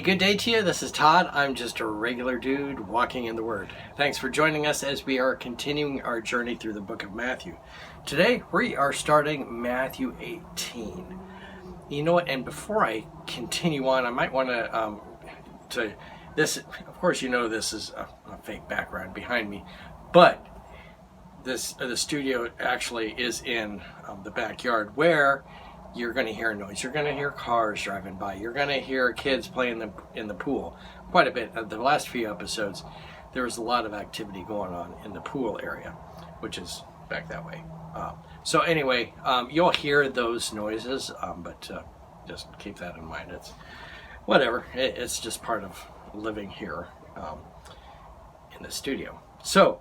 good day to you. This is Todd. I'm just a regular dude walking in the Word. Thanks for joining us as we are continuing our journey through the book of Matthew. Today we are starting Matthew 18. You know what? And before I continue on, I might want to this. Of course, you know this is a fake background behind me, but the studio actually is in the backyard where you're going to hear noise. You're going to hear cars driving by. You're going to hear kids playing in the pool. Quite a bit. The last few episodes, there was a lot of activity going on in the pool area, which is back that way. So anyway, you'll hear those noises, but just keep that in mind. It's whatever. It's just part of living here in the studio. So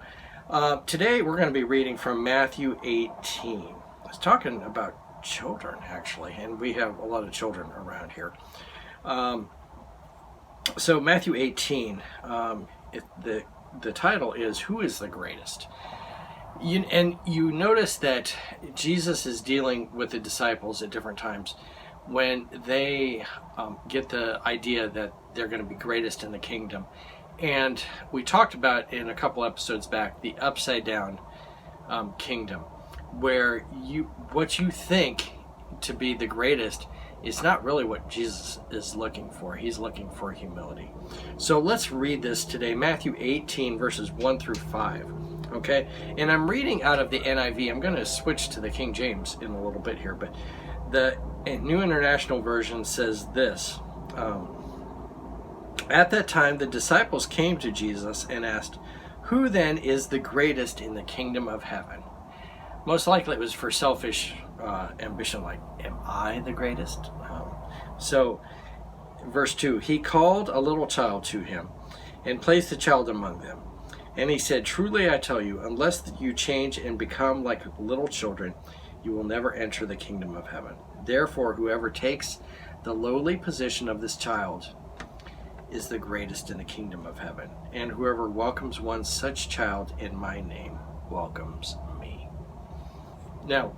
today we're going to be reading from Matthew 18. I was talking about children, actually, and we have a lot of children around here. So Matthew 18, the title is "Who is the Greatest?" You notice that Jesus is dealing with the disciples at different times when they get the idea that they're going to be greatest in the kingdom. And we talked about in a couple episodes back the upside down kingdom, where what you think to be the greatest is not really what Jesus is looking for. He's looking for humility. So let's read this today, Matthew 18 verses 1 through 5. Okay, and I'm reading out of the NIV. I'm going to switch to the King James in a little bit here, but the New International Version says this. At that time, the disciples came to Jesus and asked, "Who then is the greatest in the kingdom of heaven?" Most likely it was for selfish ambition, like, am I the greatest? So, verse 2, he called a little child to him and placed the child among them. And he said, "Truly I tell you, unless you change and become like little children, you will never enter the kingdom of heaven. Therefore, whoever takes the lowly position of this child is the greatest in the kingdom of heaven. And whoever welcomes one such child in my name welcomes me." Now,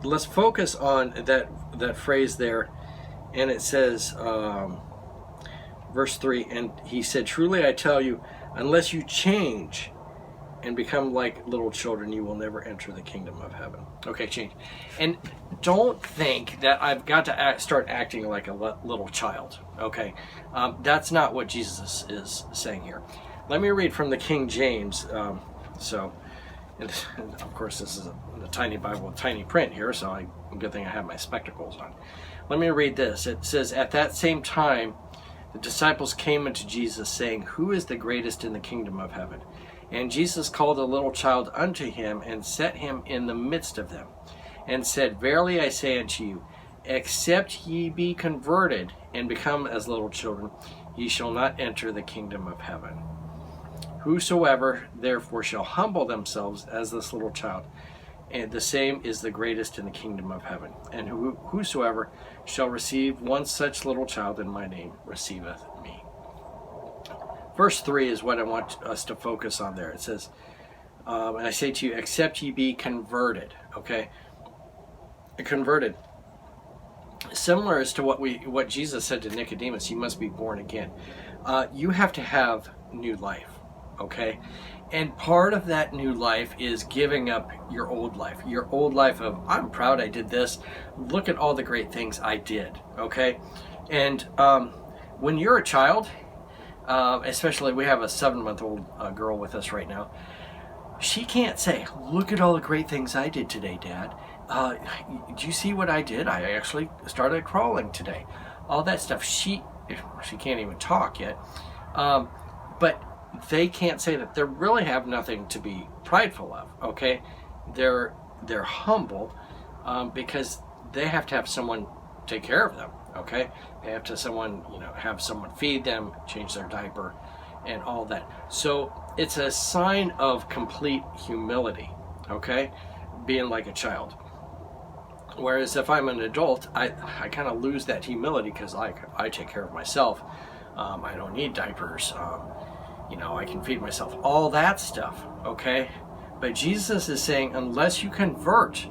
let's focus on that phrase there, and it says, verse 3, and he said, "Truly I tell you, unless you change and become like little children, you will never enter the kingdom of heaven." Okay, change. And don't think that I've got to start acting like a little child, okay? That's not what Jesus is saying here. Let me read from the King James. And of course, this is a tiny Bible with tiny print here, so good thing I have my spectacles on. Let me read this. It says, "At that same time, the disciples came unto Jesus, saying, 'Who is the greatest in the kingdom of heaven?' And Jesus called a little child unto him, and set him in the midst of them, and said, Verily I say unto you, except ye be converted, and become as little children, ye shall not enter the kingdom of heaven. Whosoever therefore shall humble themselves as this little child, and the same is the greatest in the kingdom of heaven. And whosoever shall receive one such little child in my name receiveth me." Verse 3 is what I want us to focus on there. It says, and I say to you, except ye be converted. Okay? Converted. Similar as to what Jesus said to Nicodemus, you must be born again. You have to have new life. Okay? And part of that new life is giving up your old life. Your old life of, I'm proud I did this. Look at all the great things I did. Okay? And when you're a child, especially we have a 7-month-old girl with us right now, she can't say, "Look at all the great things I did today, Dad. Do you see what I did? I actually started crawling today." All that stuff. She can't even talk yet. But they can't say that. They really have nothing to be prideful of. Okay, they're humble because they have to have someone take care of them. Okay, they have to have someone feed them, change their diaper, and all that. So it's a sign of complete humility. Okay, being like a child. Whereas if I'm an adult, I kind of lose that humility because I take care of myself. I don't need diapers. I can feed myself, all that stuff, okay? But Jesus is saying, unless you convert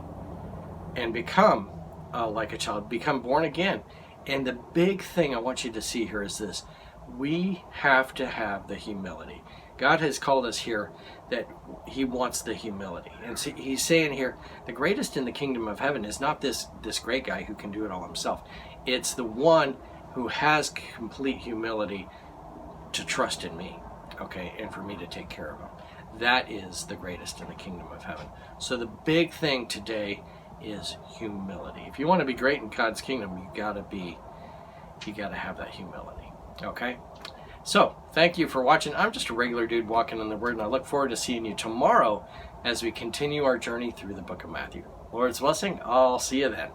and become like a child, become born again, And the big thing I want you to see here is this. We have to have the humility. God has called us here that he wants the humility. And see, he's saying here, the greatest in the kingdom of heaven is not this great guy who can do it all himself. It's the one who has complete humility to trust in me, okay, and for me to take care of him. That is the greatest in the kingdom of heaven. So the big thing today is humility. If you want to be great in God's kingdom, you gotta have that humility. Okay? So, thank you for watching. I'm just a regular dude walking in the Word, and I look forward to seeing you tomorrow as we continue our journey through the book of Matthew. Lord's blessing. I'll see you then.